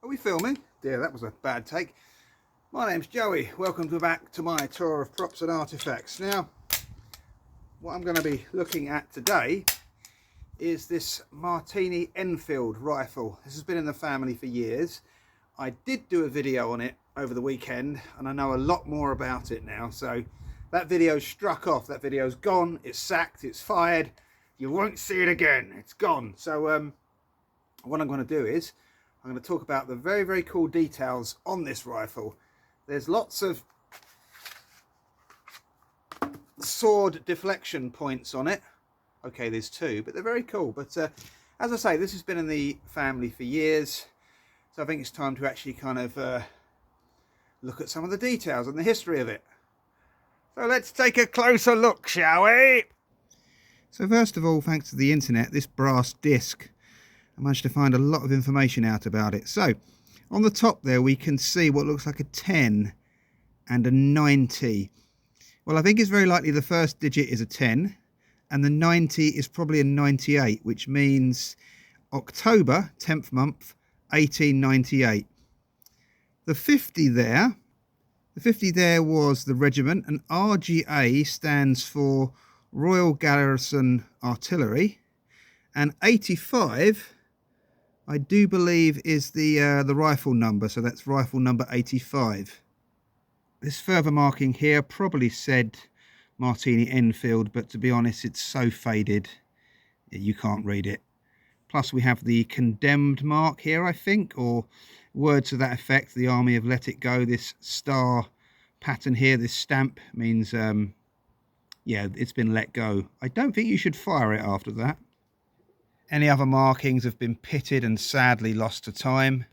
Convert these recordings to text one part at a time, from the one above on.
Are we filming? Dear, that was a bad take. My name's Joey. Welcome back to my tour of props and artifacts. Now, what I'm going to be looking at today is this Martini Enfeild rifle. This has been in the family for years. I did do a video on it over the weekend, and I know a lot more about it now. So that video struck off. That video's gone. It's sacked. It's fired. You won't see it again. It's gone. So what I'm going to do is I'm going to talk about the very, very cool details on this rifle. There's lots of sword deflection points on it. Okay, there's two, but they're very cool. But as I say, this has been in the family for years. So I think it's time to actually kind of look at some of the details and the history of it. So let's take a closer look, shall we? So first of all, thanks to the internet, this brass disc, I managed to find a lot of information out about it. So on the top there we can see what looks like a 10 and a 90. Well, I think it's very likely the first digit is a 10 and the 90 is probably a 98, which means October, 10th month, 1898. The 50 there was the regiment, and RGA stands for Royal Garrison Artillery, and 85 I do believe is the rifle number, so that's rifle number 85. This further marking here probably said Martini Enfeild, but to be honest, it's so faded you can't read it. Plus we have the condemned mark here, I think, or words to that effect. The army have let it go. This star pattern here, this stamp, means yeah, it's been let go. I don't think you should fire it after that. Any other markings have been pitted and sadly lost to time.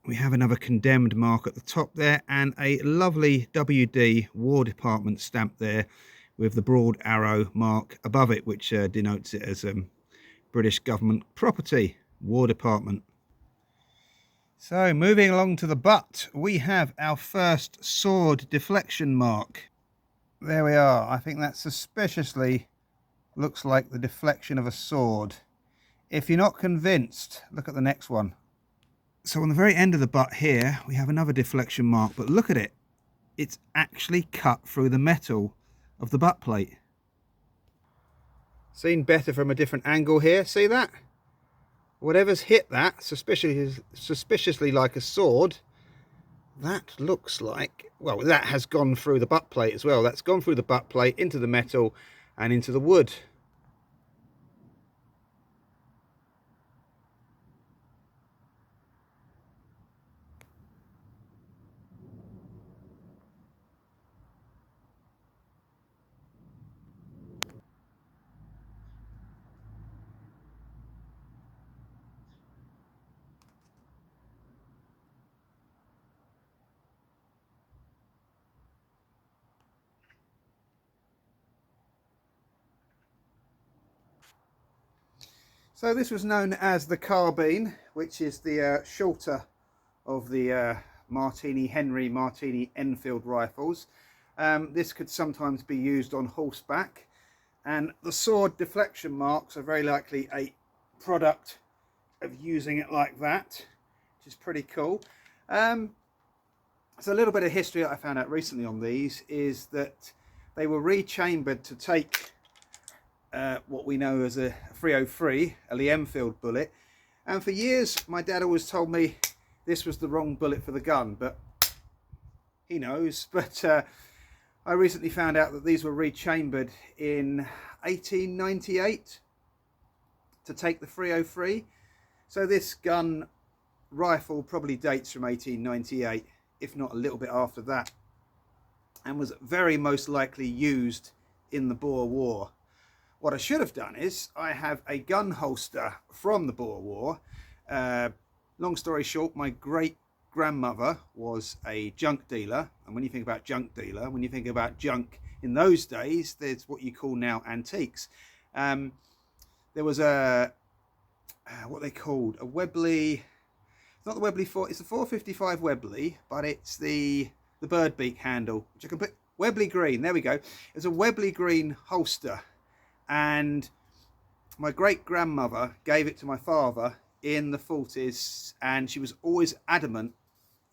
We have another condemned mark at the top there, and a lovely WD War Department stamp there with the broad arrow mark above it, which denotes it as British government property, War Department. So moving along to the butt, we have our first sword deflection mark. There we are. I think that suspiciously looks like the deflection of a sword. If you're not convinced, look at the next one. So on the very end of the butt here, we have another deflection mark, but look at it. It's actually cut through the metal of the butt plate. Seen better from a different angle here, see that? Whatever's hit that, suspiciously like a sword, that looks like, well, that has gone through the butt plate as well. That's gone through the butt plate, into the metal and into the wood. So this was known as the Carbine, which is the shorter of the Martini Enfeild rifles. This could sometimes be used on horseback, and the sword deflection marks are very likely a product of using it like that, which is pretty cool. So a little bit of history that I found out recently on these is that they were rechambered to take what we know as a 303, a Lee Enfeild bullet, and for years my dad always told me this was the wrong bullet for the gun, but he knows. But I recently found out that these were rechambered in 1898 to take the 303. So this gun rifle probably dates from 1898, if not a little bit after that, and was very most likely used in the Boer War. What I should have done is I have a gun holster from the Boer War. Long story short, my great grandmother was a junk dealer, and when you think about junk dealer, when you think about junk in those days, there's what you call now antiques. There was a what they called a Webley. It's not the Webley 4. It's the 455 Webley, but it's the bird beak handle, which I can put Webley green. There we go. It's a Webley green holster. And my great grandmother gave it to my father in the 40s, and she was always adamant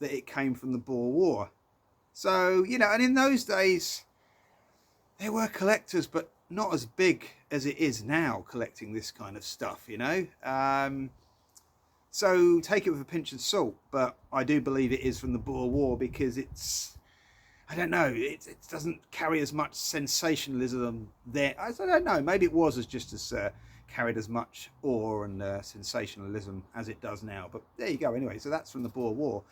that it came from the Boer War. So, you know, and in those days, there were collectors, but not as big as it is now collecting this kind of stuff, you know. So take it with a pinch of salt, but I do believe it is from the Boer War because it's, I don't know, it doesn't carry as much sensationalism there. I don't know, maybe it was just as carried as much awe and sensationalism as it does now. But there you go anyway, so that's from the Boer War.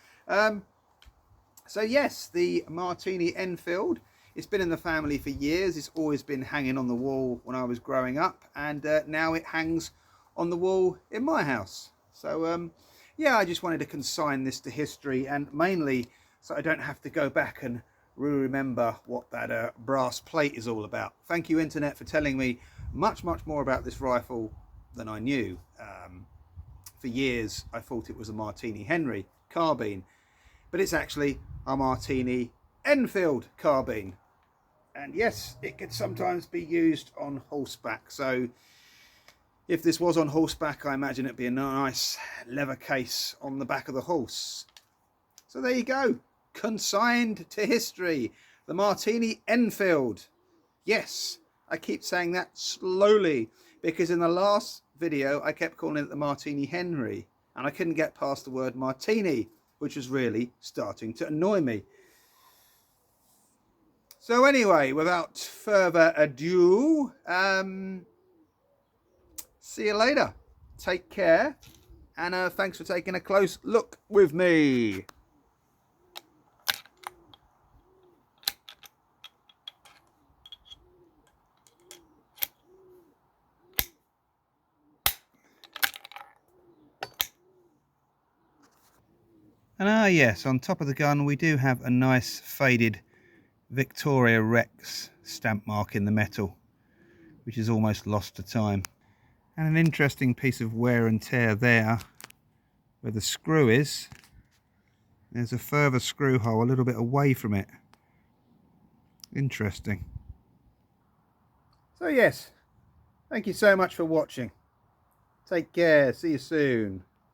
So yes, the Martini Enfeild. It's been in the family for years. It's always been hanging on the wall when I was growing up, and now it hangs on the wall in my house. So yeah, I just wanted to consign this to history, and mainly so I don't have to go back and remember what that brass plate is all about. Thank you, internet, for telling me much more about this rifle than I knew. For years I thought it was a Martini Henry carbine, but it's actually a Martini Enfeild carbine. And yes, it could sometimes be used on horseback. So if this was on horseback, I imagine it'd be a nice leather case on the back of the horse. So there you go, consigned to history, the Martini Enfeild. Yes, I keep saying that slowly because in the last video I kept calling it the Martini Henry, and I couldn't get past the word Martini, which was really starting to annoy me. So anyway, without further ado, see you later. Take care, and thanks for taking a close look with me. And yes, on top of the gun we do have a nice faded Victoria Rex stamp mark in the metal, which is almost lost to time. And an interesting piece of wear and tear there, where the screw is. There's a further screw hole a little bit away from it. Interesting. So yes, thank you so much for watching. Take care, see you soon.